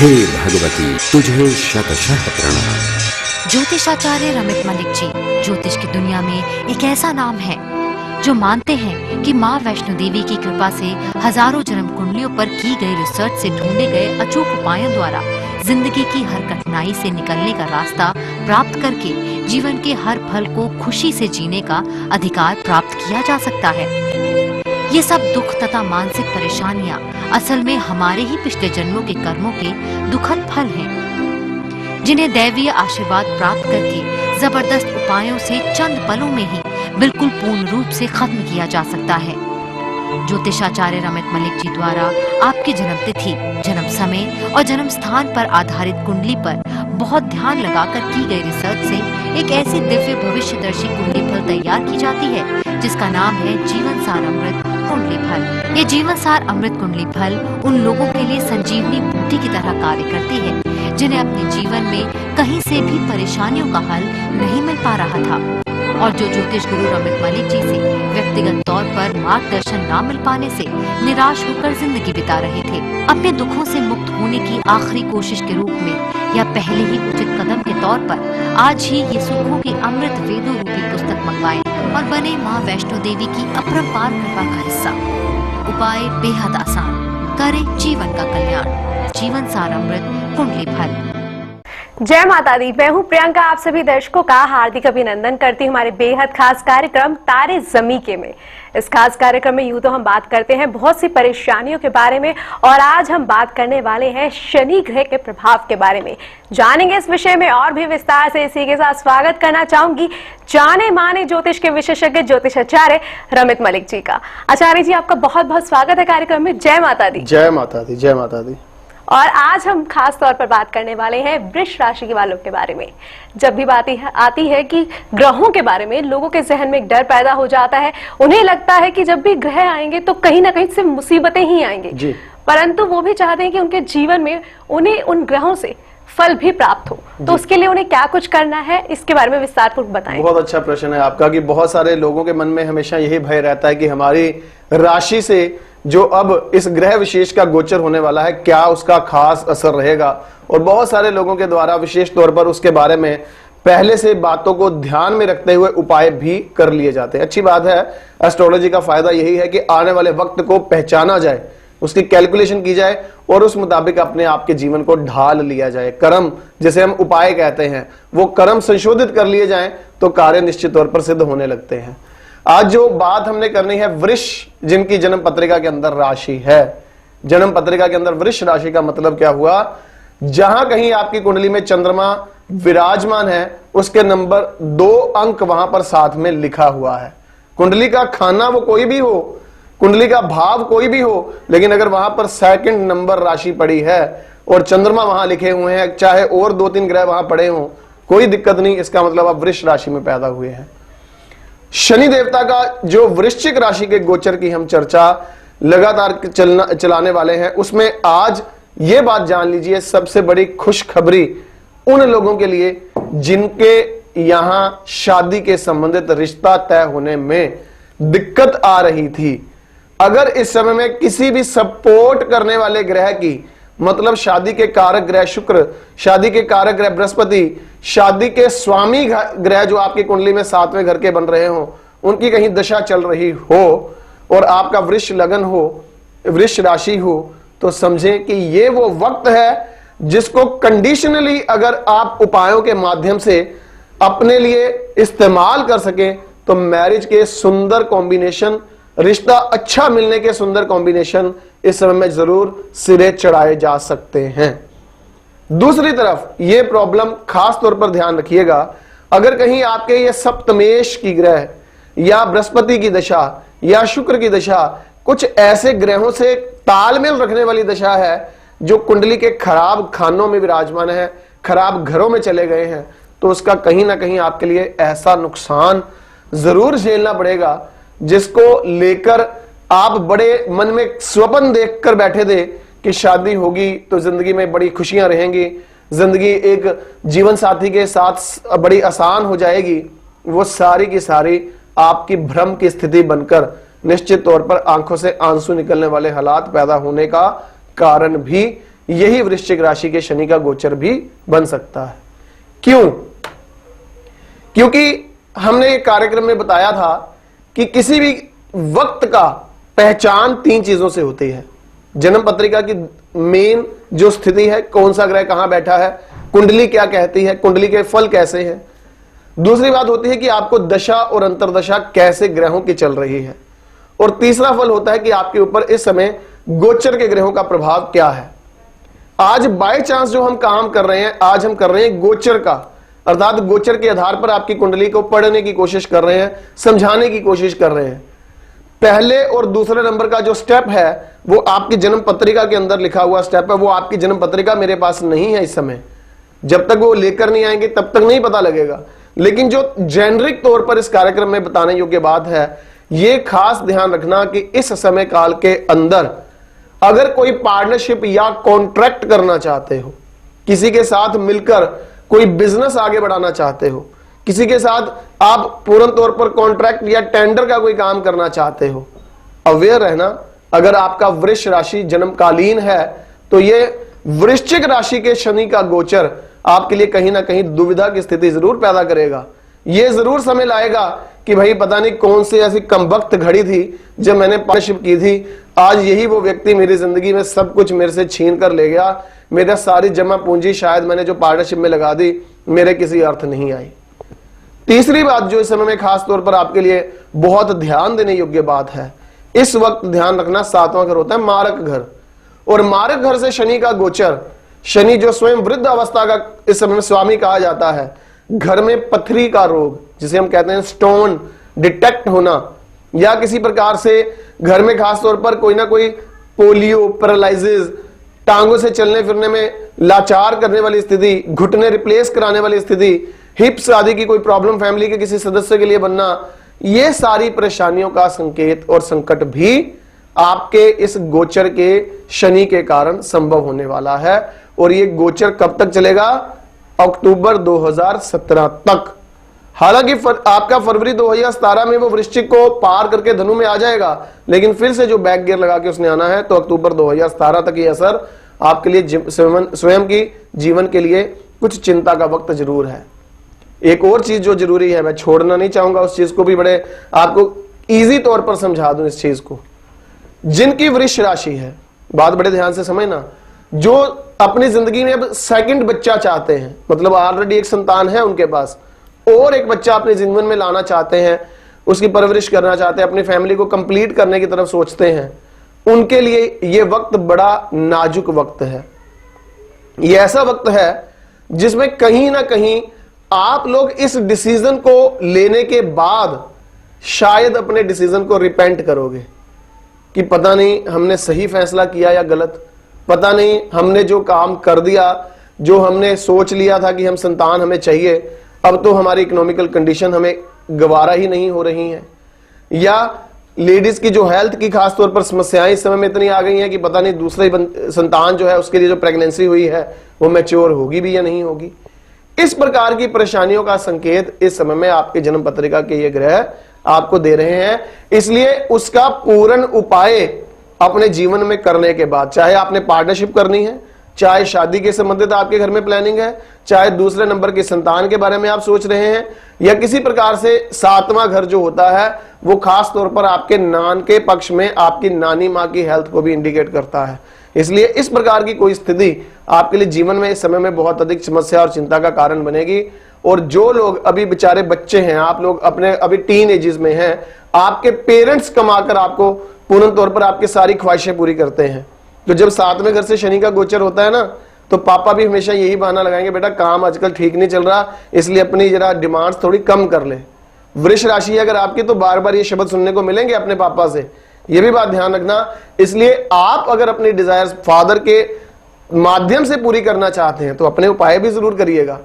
हे भगवती, तुझे शतशः प्रणाम। ज्योतिषाचार्य रमित मलिक जी ज्योतिष की दुनिया में एक ऐसा नाम है जो मानते हैं कि माँ वैष्णो देवी की कृपा से हजारों जन्म कुंडलियों पर की गई रिसर्च से ढूंढे गए अचूक उपायों द्वारा जिंदगी की हर कठिनाई से निकलने का रास्ता प्राप्त करके जीवन के हर पल को खुशी से जीने का अधिकार प्राप्त किया जा सकता है। ये सब दुख तथा मानसिक परेशानियां असल में हमारे ही पिछले जन्मों के कर्मों के दुखद फल हैं, जिन्हें दैवीय आशीर्वाद प्राप्त करके जबरदस्त उपायों से चंद पलों में ही बिल्कुल पूर्ण रूप से खत्म किया जा सकता है। ज्योतिषाचार्य रमित मलिक जी द्वारा आपकी जन्म तिथि, जन्म समय और जन्म स्थान पर आधारित कुंडली पर बहुत ध्यान लगाकर की गई रिसर्च से एक ऐसी दिव्य भविष्यदर्शी कुंडली फल तैयार की जाती है जिसका नाम है जीवन सार अमृत कुंडली फल। ये जीवन सार अमृत कुंडली फल उन लोगों के लिए संजीवनी बूटी की तरह कार्य करती है जिन्हें अपने जीवन में कहीं से भी परेशानियों का हल नहीं मिल पा रहा था और जो ज्योतिष गुरु रमित मलिक जी से व्यक्तिगत तौर पर मार्गदर्शन न मिल पाने से निराश होकर जिंदगी बिता रहे थे। अपने दुखों से मुक्त होने की आखिरी कोशिश के रूप में या पहले ही उचित कदम के तौर पर आज ही ये सुखों की अमृत वेदों रूपी पुस्तक मंगवाएं और बने माँ वैष्णो देवी की अपरंपार कृपा का हिस्सा। उपाय बेहद आसान, करे जीवन का कल्याण। जीवन सार अमृत कुंडली फल। जय माता दी। मैं हूं प्रियंका, आप सभी दर्शकों का हार्दिक अभिनंदन करती हूं हमारे बेहद खास कार्यक्रम तारे ज़मीं के में। इस खास कार्यक्रम में यूं तो हम बात करते हैं बहुत सी परेशानियों के बारे में और आज हम बात करने वाले हैं शनि ग्रह के प्रभाव के बारे में। जानेंगे इस विषय में और भी विस्तार से। इसी के साथ स्वागत करना चाहूंगी जाने माने ज्योतिष के विशेषज्ञ ज्योतिषाचार्य रमित मलिक जी का। आचार्य जी, आपका बहुत बहुत स्वागत है कार्यक्रम में। जय माता दी। जय माता दी। जय माता दी। और आज हम खास तौर पर बात करने वाले हैं वृष राशि के वालों के बारे में। जब भी बात आती है कि ग्रहों के बारे में लोगों के जहन में एक डर पैदा हो जाता है। उन्हें लगता है कि जब भी ग्रह आएंगे तो कहीं ना कहीं सिर्फ मुसीबतें ही आएंगी, परंतु वो भी चाहते हैं कि उनके जीवन में उन्हें उन ग्रहों से फल भी प्राप्त हो। तो उसके लिए उन्हें क्या कुछ करना है, इसके बारे में विस्तार पूर्वक बताएं। बहुत अच्छा प्रश्न है आपका कि बहुत सारे लोगों के मन में हमेशा यही भय रहता है कि हमारी राशि से जो अब इस ग्रह विशेष का गोचर होने वाला है, क्या उसका खास असर रहेगा। और बहुत सारे लोगों के द्वारा विशेष तौर पर उसके बारे में पहले से बातों को ध्यान में रखते हुए उपाय भी कर लिए जाते हैं। अच्छी बात है। एस्ट्रोलॉजी का फायदा यही है कि आने वाले वक्त को पहचाना जाए, उसकी कैलकुलेशन की जाए और उस मुताबिक अपने आप के जीवन को ढाल लिया जाए। कर्म जिसे हम उपाय कहते हैं, वो कर्म संशोधित कर लिए जाएं तो कार्य निश्चित तौर पर सिद्ध होने लगते हैं। आज जो बात हमने करनी है वृष, जिनकी जन्म पत्रिका के अंदर राशि है। जन्म पत्रिका के अंदर वृष राशि का मतलब क्या हुआ? जहां कहीं आपकी कुंडली में चंद्रमा विराजमान है उसके नंबर 2 अंक वहां पर साथ में लिखा हुआ है। कुंडली का खाना वो कोई भी हो, कुंडली का भाव कोई भी हो, लेकिन अगर वहां पर सेकंड नंबर राशि पड़ी है और चंद्रमा वहां लिखे हुए हैं, चाहे और 2-3 ग्रह वहां पड़े हों, कोई दिक्कत नहीं। इसका मतलब आप वृष राशि में पैदा हुए हैं। शनि देवता का जो वृश्चिक राशि के गोचर की हम चर्चा लगातार चलाने वाले हैं, उसमें आज ये बात जान लीजिए, सबसे बड़ी खुशखबरी उन लोगों के लिए जिनके यहां शादी के संबंधित रिश्ता तय होने में दिक्कत आ रही थी। अगर इस समय में किसी भी सपोर्ट करने वाले ग्रह की, मतलब शादी के कारक ग्रह शुक्र, शादी के कारक ग्रह बृहस्पति, शादी के स्वामी ग्रह जो आपकी कुंडली में 7वें घर के बन रहे हो, उनकी कहीं दशा चल रही हो और आपका वृष लगन हो, वृष राशि हो, तो समझें कि ये वो वक्त है जिसको कंडीशनली अगर आप उपायों के माध्यम से अपने लिए इस्तेमाल कर सकें तो मैरिज के सुंदर कॉम्बिनेशन, रिश्ता अच्छा मिलने के सुंदर कॉम्बिनेशन इस समय में जरूर सिरे चढ़ाए जा सकते हैं। दूसरी तरफ ये प्रॉब्लम खास तौर पर ध्यान रखिएगा, अगर कहीं आपके ये सप्तमेश की ग्रह या बृहस्पति की दशा या शुक्र की दशा कुछ ऐसे ग्रहों से तालमेल रखने वाली दशा है जो कुंडली के खराब खानों में विराजमान है, खराब घरों में चले गए हैं, तो उसका कहीं ना कहीं आपके लिए ऐसा नुकसान जरूर झेलना पड़ेगा जिसको लेकर आप बड़े मन में स्वप्न देखकर बैठे थे कि शादी होगी तो जिंदगी में बड़ी खुशियां रहेंगी, जिंदगी एक जीवन साथी के साथ बड़ी आसान हो जाएगी। वो सारी की सारी आपकी भ्रम की स्थिति बनकर निश्चित तौर पर आंखों से आंसू निकलने वाले हालात पैदा होने का कारण भी यही वृश्चिक राशि के शनि का गोचर भी बन सकता है। क्यों? क्योंकि हमने एक कार्यक्रम में बताया था कि किसी भी वक्त का पहचान 3 चीजों से होती है। जन्म पत्रिका की मेन जो स्थिति है, कौन सा ग्रह कहां बैठा है, कुंडली क्या कहती है, कुंडली के फल कैसे हैं। दूसरी बात होती है कि आपको दशा और अंतरदशा कैसे ग्रहों की चल रही है, और तीसरा फल होता है कि आपके ऊपर इस समय गोचर के ग्रहों का प्रभाव क्या है। आज बाय चांस जो हम काम कर रहे हैं, आज हम कर रहे हैं गोचर का, अर्थात गोचर के आधार पर आपकी कुंडली को पढ़ने की कोशिश कर रहे हैं, समझाने की कोशिश कर रहे हैं। पहले और दूसरे नंबर का जो स्टेप है वो आपकी जन्म पत्रिका के अंदर लिखा हुआ स्टेप है। वो आपकी जन्म पत्रिका मेरे पास नहीं है इस समय, जब तक वो लेकर नहीं आएंगे तब तक नहीं पता लगेगा। लेकिन जो जेनरिक तौर पर इस कार्यक्रम में बताने योग्य बात है, ये खास ध्यान रखना कि इस समय काल के अंदर अगर कोई पार्टनरशिप या कॉन्ट्रैक्ट करना चाहते हो, किसी के साथ मिलकर कोई बिजनेस आगे बढ़ाना चाहते हो, किसी के साथ आप पूर्ण तौर पर कॉन्ट्रैक्ट या टेंडर का कोई काम करना चाहते हो, अवेयर रहना। अगर आपका वृष राशि जन्मकालीन है तो ये वृश्चिक राशि के शनि का गोचर आपके लिए कहीं ना कहीं दुविधा की स्थिति जरूर पैदा करेगा। ये जरूर समय लाएगा कि भाई पता नहीं कौन सी ऐसी कमबख्त घड़ी थी जब मैंने पार्टनरशिप की थी, आज यही वो व्यक्ति मेरी जिंदगी में सब कुछ मेरे से छीन कर ले गया, मेरा सारी जमा पूंजी शायद मैंने जो पार्टनरशिप में लगा दी मेरे किसी अर्थ नहीं आई। तीसरी बात जो इस समय में खास तौर पर आपके लिए बहुत ध्यान देने योग्य बात है, इस वक्त ध्यान रखना 7वां घर होता है मारक घर, और मारक घर से शनि का गोचर, शनि जो स्वयं वृद्ध अवस्था का इस समय में स्वामी कहा जाता है, घर में पथरी का रोग जिसे हम कहते हैं स्टोन डिटेक्ट होना, या किसी प्रकार से घर में खास तौर पर कोई ना कोई पोलियो, पैरालिसिस, टांगों से चलने फिरने में लाचार करने वाली स्थिति, घुटने रिप्लेस कराने वाली स्थिति, हिप्स आदि की कोई प्रॉब्लम फैमिली के किसी सदस्य के लिए बनना, ये सारी परेशानियों का संकेत और संकट भी आपके इस गोचर के शनि के कारण संभव होने वाला है। और ये गोचर कब तक चलेगा? अक्टूबर 2017 तक। हालांकि आपका फरवरी 2017 में वो वृश्चिक को पार करके धनु में आ जाएगा, लेकिन फिर से जो बैक गियर लगा के उसने आना है, तो अक्टूबर 2017 तक ये असर आपके लिए स्वयं की जीवन के लिए कुछ चिंता का वक्त जरूर है। एक और चीज जो जरूरी है, मैं छोड़ना नहीं चाहूंगा उस चीज को भी, बड़े आपको इजी तौर पर समझा दूं इस चीज को। जिनकी वृष राशि है, बात बड़े ध्यान से समझना, जो अपनी जिंदगी में अब सेकंड बच्चा चाहते हैं, मतलब ऑलरेडी एक संतान है उनके पास, और एक बच्चा अपने जीवन में लाना चाहते हैं, उसकी परवरिश करना चाहते हैं, अपनी फैमिली को कंप्लीट करने की तरफ सोचते हैं, उनके लिए यह वक्त बड़ा नाजुक वक्त है। यह ऐसा वक्त है जिसमें कहीं ना कहीं आप लोग इस डिसीजन को लेने के बाद शायद अपने डिसीजन को रिपेंट करोगे कि पता नहीं हमने सही फैसला किया या गलत, पता नहीं हमने जो काम कर दिया, जो हमने सोच लिया था कि हम संतान हमें चाहिए, अब तो हमारी इकोनॉमिकल कंडीशन हमें गवारा ही नहीं हो रही है, या लेडीज की जो हेल्थ की खास तौर पर समस्याएं इस समय में इतनी आ गई हैं कि पता नहीं दूसरे संतान जो है उसके लिए जो प्रेगनेंसी हुई है वो मैच्योर होगी भी या नहीं होगी। इस प्रकार की परेशानियों का संकेत इस समय में आपके जन्म पत्रिका के ये ग्रह आपको दे रहे हैं। इसलिए उसका पूर्ण उपाय अपने जीवन में करने के बाद, चाहे आपने पार्टनरशिप करनी है, चाहे शादी के संबंधित आपके घर में प्लानिंग है, चाहे दूसरे नंबर के संतान के बारे में आप सोच रहे हैं, या किसी प्रकार से 7वां घर जो होता है वो खास तौर पर आपके नान के पक्ष में आपकी नानी माँ की हेल्थ को भी इंडिकेट करता है। इसलिए इस प्रकार की कोई स्थिति आपके लिए जीवन में इस समय में बहुत अधिक समस्या और चिंता का कारण बनेगी। और जो लोग अभी बेचारे बच्चे हैं, आप लोग अपने अभी टीन एजेस में हैं, आपके पेरेंट्स कमाकर आपको पूर्ण तौर पर आपकी सारी ख्वाहिशें पूरी करते हैं, तो जब 7वें घर से शनि का गोचर होता है ना, तो पापा भी हमेशा यही बहाना लगाएंगे, बेटा काम आजकल ठीक नहीं चल रहा, इसलिए अपनी जरा डिमांड्स थोड़ी कम कर ले। वृष राशि अगर आपकी, तो बार बार ये शब्द सुनने को मिलेंगे अपने पापा से, ये भी बात ध्यान रखना। इसलिए आप अगर अपनी डिजायर्स फादर के माध्यम से पूरी करना चाहते हैं तो अपने उपाय भी जरूर करिएगा।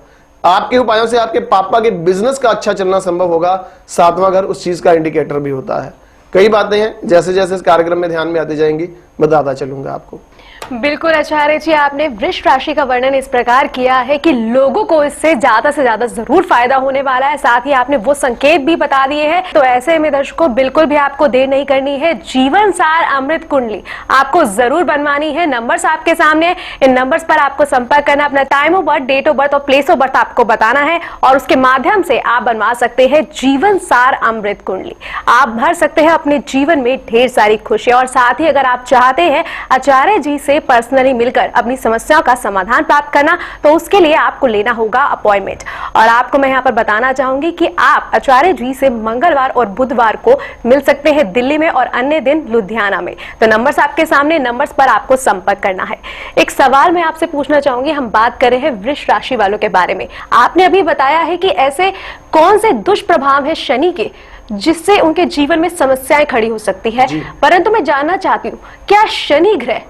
आपके उपायों से आपके पापा के बिजनेस का अच्छा चलना संभव होगा। 7वां घर उस चीज का इंडिकेटर भी होता है। कई बातें हैं, जैसे जैसे इस कार्यक्रम में ध्यान में आती जाएंगी बताता चलूंगा आपको। बिल्कुल आचार्य जी, आपने वृष राशि का वर्णन इस प्रकार किया है कि लोगों को इससे ज्यादा से ज्यादा जरूर फायदा होने वाला है। साथ ही आपने वो संकेत भी बता दिए हैं। तो ऐसे में दर्शकों, बिल्कुल भी आपको देर नहीं करनी है। जीवन सार अमृत कुंडली आपको जरूर बनवानी है। नंबर्स आपके सामने है, इन नंबर्स पर आपको संपर्क करना, अपना time of birth, date of birth और प्लेस ऑफ बर्थ आपको बताना है और उसके माध्यम से आप बनवा सकते हैं जीवन सार अमृत कुंडली। आप भर सकते हैं अपने जीवन में ढेर सारी खुशियां। और साथ ही अगर आप चाहते हैं आचार्य जी से पर्सनली मिलकर अपनी समस्याओं का समाधान प्राप्त करना, तो उसके लिए आपको लेना होगा अपॉइंटमेंट। और आपको मैं यहाँ पर बताना चाहूंगी कि आप आचार्य जी से मंगलवार और बुधवार को मिल सकते हैं दिल्ली में और अन्य दिन लुधियाना में। तो नंबर्स आपके सामने, नंबर्स पर आपको संपर्क करना है। एक सवाल मैं आपसे पूछना चाहूंगी, हम बात कर रहे हैं वृष राशि वालों के बारे में। आपने अभी बताया है कि ऐसे कौन से दुष्प्रभाव है शनि के जिससे उनके जीवन में समस्याएं खड़ी हो सकती है, परंतु मैं जानना चाहती हूँ, क्या शनि ग्रह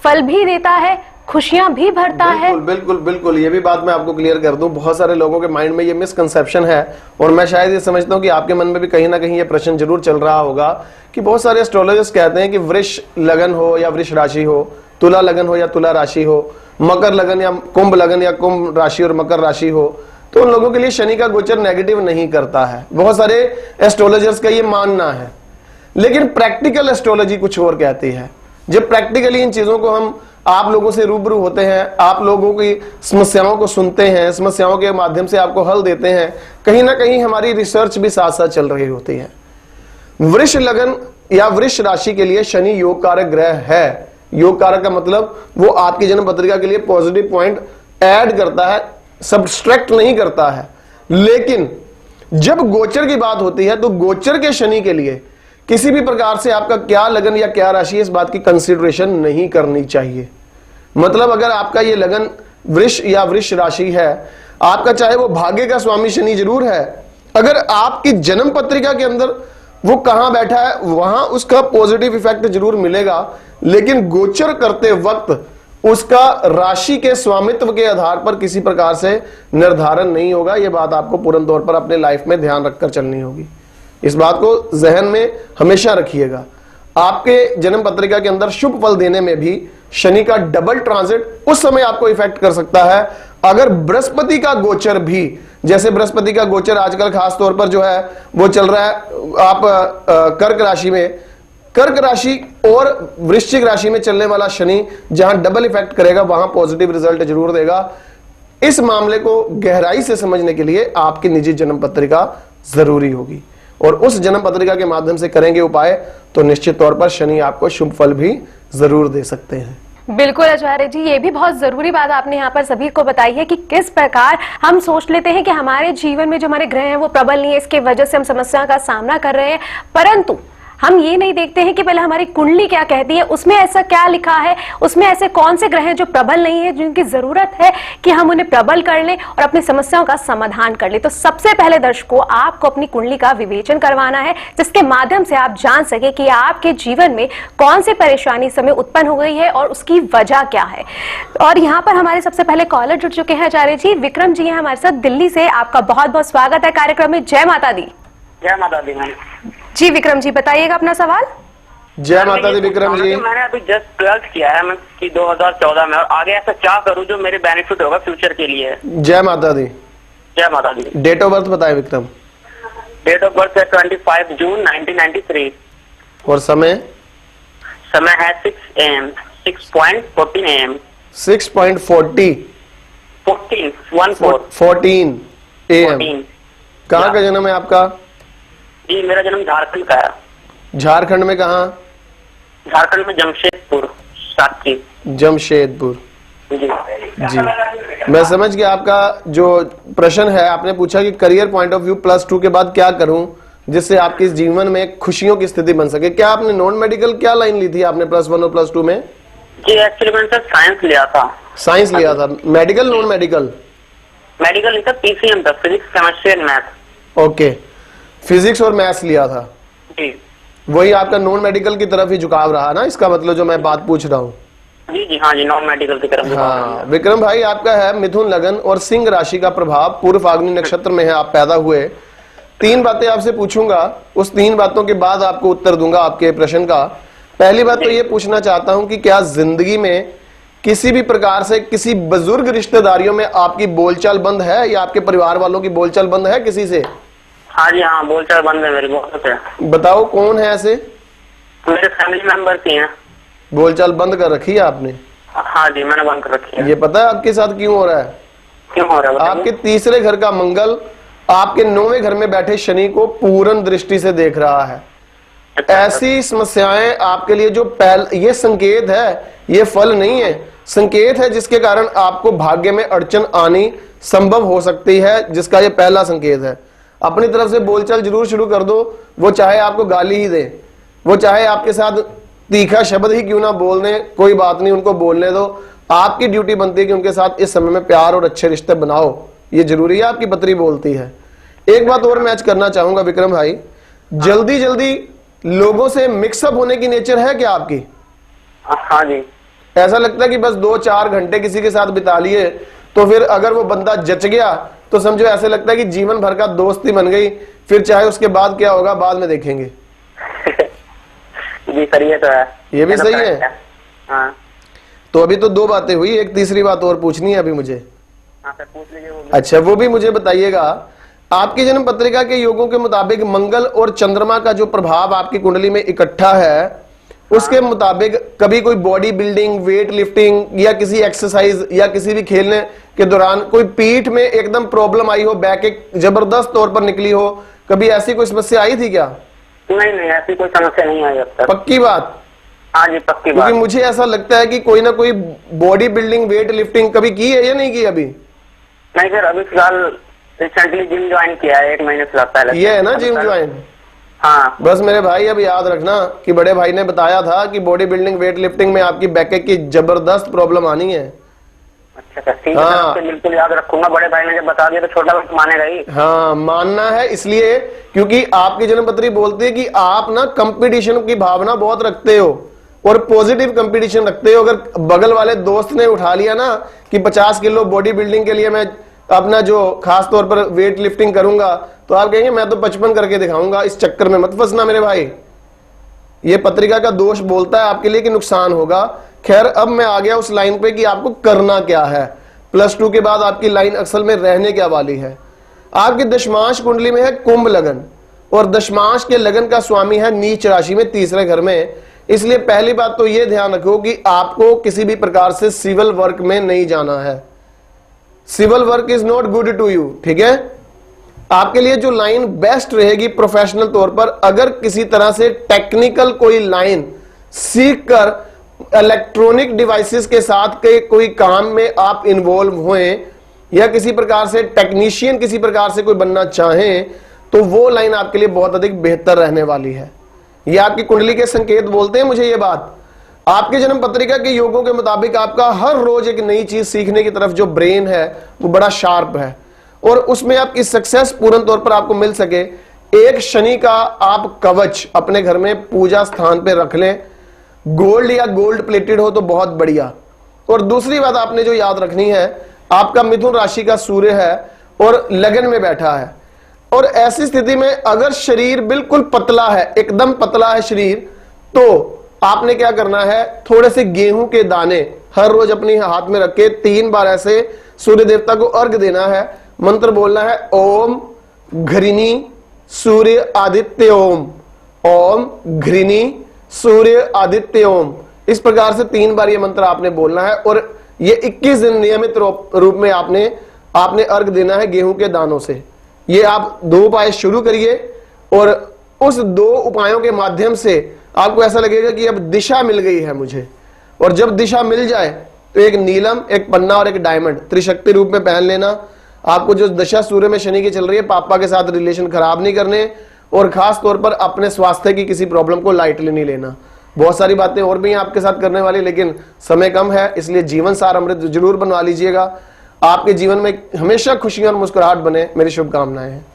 फल भी देता है, खुशियां भी भरता है? बिल्कुल बिल्कुल, ये भी बात मैं आपको क्लियर कर दूं। बहुत सारे लोगों के माइंड में ये मिसकंसेप्शन है और मैं शायद ये समझता हूँ कि आपके मन में भी कहीं ना कहीं ये प्रश्न जरूर चल रहा होगा कि बहुत सारे एस्ट्रोलॉजर्स कहते हैं कि वृष लगन हो या वृष राशि हो, तुला लगन हो या तुला राशि हो, मकर लगन या कुंभ लगन या कुंभ राशि और मकर राशि हो, तो उन लोगों के लिए शनि का गोचर नेगेटिव नहीं करता है। बहुत सारे एस्ट्रोलॉजर्स का ये मानना है, लेकिन प्रैक्टिकल एस्ट्रोलॉजी कुछ और कहती है। जब प्रैक्टिकली इन चीजों को हम आप लोगों से रूबरू होते हैं, आप लोगों की समस्याओं को सुनते हैं, समस्याओं के माध्यम से आपको हल देते हैं, कहीं ना कहीं हमारी रिसर्च भी साथ साथ चल रही होती है। वृष लगन या वृष राशि के लिए शनि योग कारक ग्रह है। योग कारक का मतलब वो आपकी जन्म पत्रिका के लिए पॉजिटिव पॉइंट ऐड करता है, सब्सट्रैक्ट नहीं करता है। लेकिन जब गोचर की बात होती है तो गोचर के शनि के लिए किसी भी प्रकार से आपका क्या लगन या क्या राशि है, इस बात की कंसीडरेशन नहीं करनी चाहिए। मतलब अगर आपका ये लगन वृष या वृष राशि है, आपका चाहे वो भाग्य का स्वामी शनि जरूर है, अगर आपकी जन्म पत्रिका के अंदर वो कहां बैठा है वहां उसका पॉजिटिव इफेक्ट जरूर मिलेगा, लेकिन गोचर करते वक्त उसका राशि के स्वामित्व के आधार पर किसी प्रकार से निर्धारण नहीं होगा। यह बात आपको पूर्ण तौर पर अपने लाइफ में ध्यान रखकर चलनी होगी। इस बात को जहन में हमेशा रखिएगा। आपके जन्म पत्रिका के अंदर शुभ फल देने में भी शनि का डबल ट्रांजिट उस समय आपको इफेक्ट कर सकता है अगर बृहस्पति का गोचर भी, जैसे बृहस्पति का गोचर आजकल खास तौर पर जो है वो चल रहा है आप कर्क राशि में, कर्क राशि और वृश्चिक राशि में चलने वाला शनि जहां डबल इफेक्ट करेगा वहां पॉजिटिव रिजल्ट जरूर देगा। इस मामले को गहराई से समझने के लिए आपकी निजी जन्म पत्रिका जरूरी होगी और उस जन्म पत्रिका के माध्यम से करेंगे उपाय तो निश्चित तौर पर शनि आपको शुभ फल भी जरूर दे सकते हैं। बिल्कुल आचार्य जी, ये भी बहुत जरूरी बात आपने यहाँ पर सभी को बताई है कि किस प्रकार हम सोच लेते हैं कि हमारे जीवन में जो हमारे ग्रह हैं वो प्रबल नहीं है, इसके वजह से हम समस्या का सामना कर रहे हैं, परंतु हम ये नहीं देखते हैं कि पहले हमारी कुंडली क्या कहती है, उसमें ऐसा क्या लिखा है, उसमें ऐसे कौन से ग्रह हैं जो प्रबल नहीं है, जिनकी जरूरत है कि हम उन्हें प्रबल कर लें और अपनी समस्याओं का समाधान कर लें। तो सबसे पहले दर्शकों, आपको अपनी कुंडली का विवेचन करवाना है, जिसके माध्यम से आप जान सके कि आपके जीवन में कौन सी परेशानी इस समय उत्पन्न हो गई है और उसकी वजह क्या है। और यहाँ पर हमारे सबसे पहले कॉलर जुड़ चुके हैं आचार्य जी, विक्रम जी हैं हमारे साथ दिल्ली से। आपका बहुत बहुत स्वागत है कार्यक्रम में। जय माता दी। जय माता दी मैम। जी विक्रम जी, बताइएगा अपना सवाल। जय माता दी विक्रम जी। मैंने अभी जस्ट 12th किया है मैं कि 2014 में, और आगे ऐसा क्या करूं जो मेरे बेनिफिट होगा फ्यूचर के लिए। जय माता दी। जय माता दी। डेट ऑफ बर्थ बताएं विक्रम। डेट ऑफ बर्थ है 25 जून 1993 और समय है 6 AM 6.14 AM 6.40 14 AM। कहाँ का जन्म है आपका? जी मेरा जन्म झारखंड का है। झारखंड में कहाँ? झारखंड में जमशेदपुर साथी। जमशेदपुर जी जी, मैं समझ गया आपका जो प्रश्न है। आपने पूछा कि करियर पॉइंट ऑफ व्यू +2 के बाद क्या करूं जिससे आपके जीवन में खुशियों की स्थिति बन सके। क्या आपने नॉन मेडिकल क्या लाइन ली थी आपने +1 और +2 में? जी एक्चुअली मैंने सर साइंस लिया था। साइंस लिया था। Medical non medical? मेडिकल नहीं था, PCM था, physics chemistry and math. Okay, physics और मैथ्स लिया था। जी वही आपका नॉन मेडिकल की तरफ ही झुकाव रहा ना, इसका मतलब जो मैं बात पूछ रहा हूँ। जी जी हाँ जी, नॉन मेडिकल की तरफ। हाँ विक्रम भाई, आपका है मिथुन लगन और सिंह राशि का प्रभाव, पूर्व फाल्गुनी नक्षत्र में है आप पैदा हुए। 3 बातें आपसे पूछूंगा, उस 3 बातों के बाद आपको उत्तर दूंगा आपके प्रश्न का। पहली बात तो ये पूछना चाहता हूं कि क्या जिंदगी में किसी भी प्रकार से किसी बुजुर्ग रिश्तेदारियों में आपकी बोलचाल बंद है, या आपके परिवार वालों की बोलचाल बंद है किसी से? हाँ जी हाँ, बोलचाल बंद है मेरी बहुत है। बताओ कौन है ऐसे? मेरे फैमिली मेंबर ही हैं। बोलचाल बंद कर रखी है आपने? हाँ जी, मैंने बंद कर रखी है। ये पता है आपके साथ क्यों हो रहा है? क्यों हो रहा है बताइए? आपके तीसरे घर का मंगल आपके 9वें घर में बैठे शनि को पूर्ण दृष्टि से देख रहा है। ऐसी समस्याएं आपके लिए जो ये संकेत है, ये फल नहीं है, संकेत है जिसके कारण आपको भाग्य में अड़चन आनी संभव हो सकती है, जिसका ये पहला संकेत है। अपनी तरफ से बोलचाल जरूर शुरू कर दो, वो चाहे आपको गाली ही दे, वो चाहे आपके साथ तीखा शब्द ही क्यों ना बोल दें, कोई बात नहीं, उनको बोलने दो। आपकी ड्यूटी बनती है कि उनके साथ इस समय में प्यार और अच्छे रिश्ते बनाओ, ये जरूरी है। आपकी पत्री बोलती है। एक बात और मैच करना चाहूंगा विक्रम भाई, जल्दी जल्दी लोगों से मिक्सअप होने की नेचर है क्या आपकी? हाँ जी। ऐसा लगता है कि बस 2-4 घंटे किसी के साथ बिता लिए तो फिर अगर वो बंदा जच गया तो समझो ऐसे लगता है कि जीवन भर का दोस्ती बन गई, फिर चाहे उसके बाद क्या होगा बाद में देखेंगे। जी सर, ये तो है। ये भी सही है। हाँ। तो अभी तो 2 बातें हुई, एक तीसरी बात और पूछनी है अभी मुझे। हाँ सर, पूछ लीजिए वो भी। अच्छा, वो भी मुझे बताइएगा। आपकी जन्म पत्रिका के योगों के मुताबिक मंगल और चंद्रमा का जो प्रभाव आपकी कुंडली में इकट्ठा है, उसके मुताबिक कभी कोई बॉडी बिल्डिंग, वेट लिफ्टिंग या किसी एक्सरसाइज या किसी भी खेलने के दौरान कोई पीठ में एकदम प्रॉब्लम आई हो, बैक एक जबरदस्त तौर पर निकली हो, कभी ऐसी कोई समस्या आई थी क्या? नहीं नहीं, ऐसी कोई समस्या नहीं आई अब तक। पक्की बात? हाँ जी, पक्की बात। क्योंकि मुझे ऐसा लगता है कि कोई ना कोई बॉडी बिल्डिंग, वेट लिफ्टिंग कभी की है या नहीं की अभी? नहीं सर, अभी फिलहाल रिसेंटली जिम ज्वाइन किया है 1 महीने से पहले। ये है ना जिम ज्वाइन? हाँ। बस मेरे भाई अब याद रखना कि बड़े भाई ने बताया था कि बॉडी बिल्डिंग, वेट लिफ्टिंग में आपकी बैक की जबरदस्त प्रॉब्लम आनी है। अच्छा सर, ठीक है। हाँ। मैं बिल्कुल याद रखूंगा। बड़े भाई ने जब बता दिया तो छोटा भाई मानेगा ही। हाँ, मानना है, इसलिए क्योंकि आपकी जन्मपत्री बोलती है कि आप ना कंपटीशन की भावना बहुत रखते हो और पॉजिटिव कंपटीशन रखते हो। अगर बगल वाले दोस्त ने उठा लिया ना कि 50 किलो बॉडी बिल्डिंग के लिए मैं अपना जो खास तौर पर वेट लिफ्टिंग करूंगा, तो आप कहेंगे मैं तो 55 करके दिखाऊंगा। इस चक्कर में मत फंसना मेरे भाई, ये पत्रिका का दोष बोलता है आपके लिए कि नुकसान होगा। खैर, अब मैं आ गया उस लाइन पे कि आपको करना क्या है। +2 के बाद आपकी लाइन असल में रहने क्या वाली है। आपकी दशमांश कुंडली में है कुंभ लगन, और दशमांश के लगन का स्वामी है नीच राशि में तीसरे घर में। इसलिए पहली बात तो यह ध्यान रखो कि आपको किसी भी प्रकार से सिविल वर्क में नहीं जाना है। Civil work is not good to you, ठीक है। आपके लिए जो लाइन बेस्ट रहेगी प्रोफेशनल तौर पर, अगर किसी तरह से टेक्निकल कोई लाइन सीख कर इलेक्ट्रॉनिक डिवाइसेस के साथ के कोई काम में आप इन्वॉल्व हुए, या किसी प्रकार से टेक्नीशियन किसी प्रकार से कोई बनना चाहें, तो वो लाइन आपके लिए बहुत अधिक बेहतर रहने वाली है। ये आपकी कुंडली के संकेत बोलते हैं मुझे ये बात। आपके जन्म पत्रिका के योगों के मुताबिक आपका हर रोज एक नई चीज सीखने की तरफ जो ब्रेन है वो बड़ा शार्प है, और उसमें आपकी सक्सेस पूर्ण तौर पर आपको मिल सके, एक शनि का आप कवच अपने घर में पूजा स्थान पे रख लें। गोल्ड या गोल्ड प्लेटेड हो तो बहुत बढ़िया। और दूसरी बात आपने जो याद रखनी है, आपका मिथुन राशि का सूर्य है और लगन में बैठा है, और ऐसी स्थिति में अगर शरीर बिल्कुल पतला है, एकदम पतला है शरीर, तो आपने क्या करना है, थोड़े से गेहूं के दाने हर रोज अपने हाथ में रख के 3 बार ऐसे सूर्य देवता को अर्घ देना है। मंत्र बोलना है ओम घृणी सूर्य आदित्य ओम, ओम घृणी सूर्य आदित्य ओम। इस प्रकार से 3 बार ये मंत्र आपने बोलना है, और ये 21 दिन नियमित रूप में आपने अर्घ देना है गेहूं के दानों से। ये आप 2 उपाय शुरू करिए, और उस 2 उपायों के माध्यम से आपको ऐसा लगेगा कि अब दिशा मिल गई है मुझे। और जब दिशा मिल जाए तो एक नीलम, एक पन्ना और एक डायमंड त्रिशक्ति रूप में पहन लेना। आपको जो दशा सूर्य में शनि की चल रही है, पापा के साथ रिलेशन खराब नहीं करने, और खास तौर पर अपने स्वास्थ्य की किसी प्रॉब्लम को लाइटली नहीं लेना। बहुत सारी बातें और भी हैं आपके साथ करने वाली, लेकिन समय कम है, इसलिए जीवन सार अमृत जरूर बनवा लीजिएगा। आपके जीवन में हमेशा खुशियां और मुस्कुराहट बने, मेरी शुभकामनाएं हैं।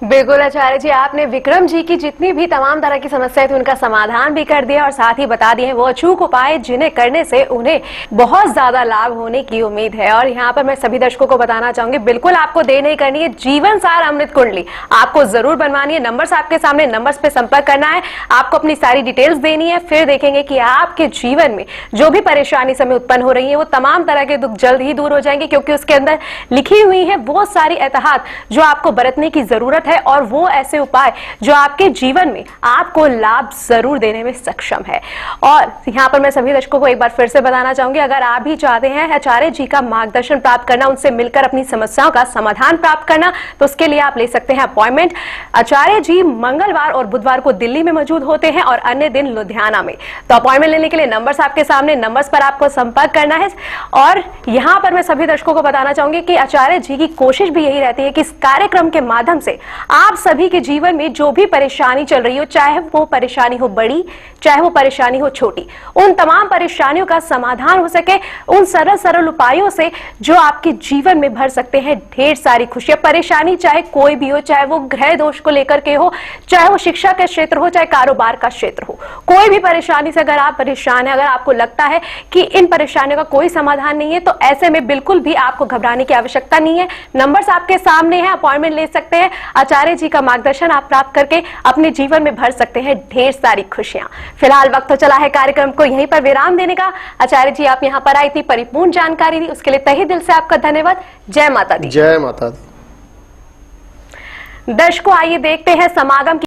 बिल्कुल आचार्य जी, आपने विक्रम जी की जितनी भी तमाम तरह की समस्याएं थी उनका समाधान भी कर दिया और साथ ही बता दिए हैं वो अचूक उपाय जिन्हें करने से उन्हें बहुत ज्यादा लाभ होने की उम्मीद है। और यहाँ पर मैं सभी दर्शकों को बताना चाहूंगी, बिल्कुल आपको देर नहीं करनी है। जीवन सार अमृत कुंडली आपको जरूर बनवानी है। नंबर्स आपके सामने, नंबर्स पे संपर्क करना है, आपको अपनी सारी डिटेल्स देनी है। फिर देखेंगे कि आपके जीवन में जो भी परेशानी समय उत्पन्न हो रही है वो तमाम तरह के दुख जल्द ही दूर हो जाएंगे, क्योंकि उसके अंदर लिखी हुई है वो सारी एहतियात जो आपको बरतने की जरूरत है और वो ऐसे उपाय जो आपके जीवन में आपको लाभ जरूर देने में सक्षम है। और यहां पर मैं सभी दर्शकों को एक बार फिर से बताना चाहूंगी, अगर आप भी चाहते हैं आचार्य जी का मार्गदर्शन प्राप्त करना, उनसे मिलकर अपनी समस्याओं का समाधान प्राप्त करना, तो उसके लिए आप ले सकते हैं अपॉइंटमेंट। आचार्य जी मंगलवार और बुधवार को दिल्ली में मौजूद होते हैं और अन्य दिन लुधियाना में। तो अपॉइंटमेंट लेने के लिए नंबर्स आपके सामने, नंबर्स पर आपको संपर्क करना है। और यहां पर मैं सभी दर्शकों को बताना चाहूंगी कि आचार्य जी की कोशिश भी यही रहती है कि इस कार्यक्रम के माध्यम से आप सभी के जीवन में जो भी परेशानी चल रही हो, चाहे वो परेशानी हो बड़ी, चाहे वो परेशानी हो छोटी, उन तमाम परेशानियों का समाधान हो सके उन सरल सरल उपायों से जो आपके जीवन में भर सकते हैं ढेर सारी खुशियां। परेशानी चाहे कोई भी हो, चाहे वो ग्रह दोष को लेकर के हो, चाहे वो शिक्षा का क्षेत्र हो, चाहे कारोबार का क्षेत्र हो, कोई भी परेशानी से अगर आप परेशान हैं, अगर आपको लगता है कि इन परेशानियों का कोई समाधान नहीं है, तो ऐसे में बिल्कुल भी आपको घबराने की आवश्यकता नहीं है। नंबर्स आपके सामने है, अपॉइंटमेंट ले सकते हैं। आचार्य जी का मार्गदर्शन आप प्राप्त करके अपने जीवन में भर सकते हैं ढेर सारी खुशियां। फिलहाल वक्त तो चला है कार्यक्रम को यहीं पर विराम देने का। आचार्य जी आप यहां पर आई थी, परिपूर्ण जानकारी दी, उसके लिए तहे दिल से आपका धन्यवाद। जय माता दी। जय माता दी। दर्शकों आइए देखते हैं समागम की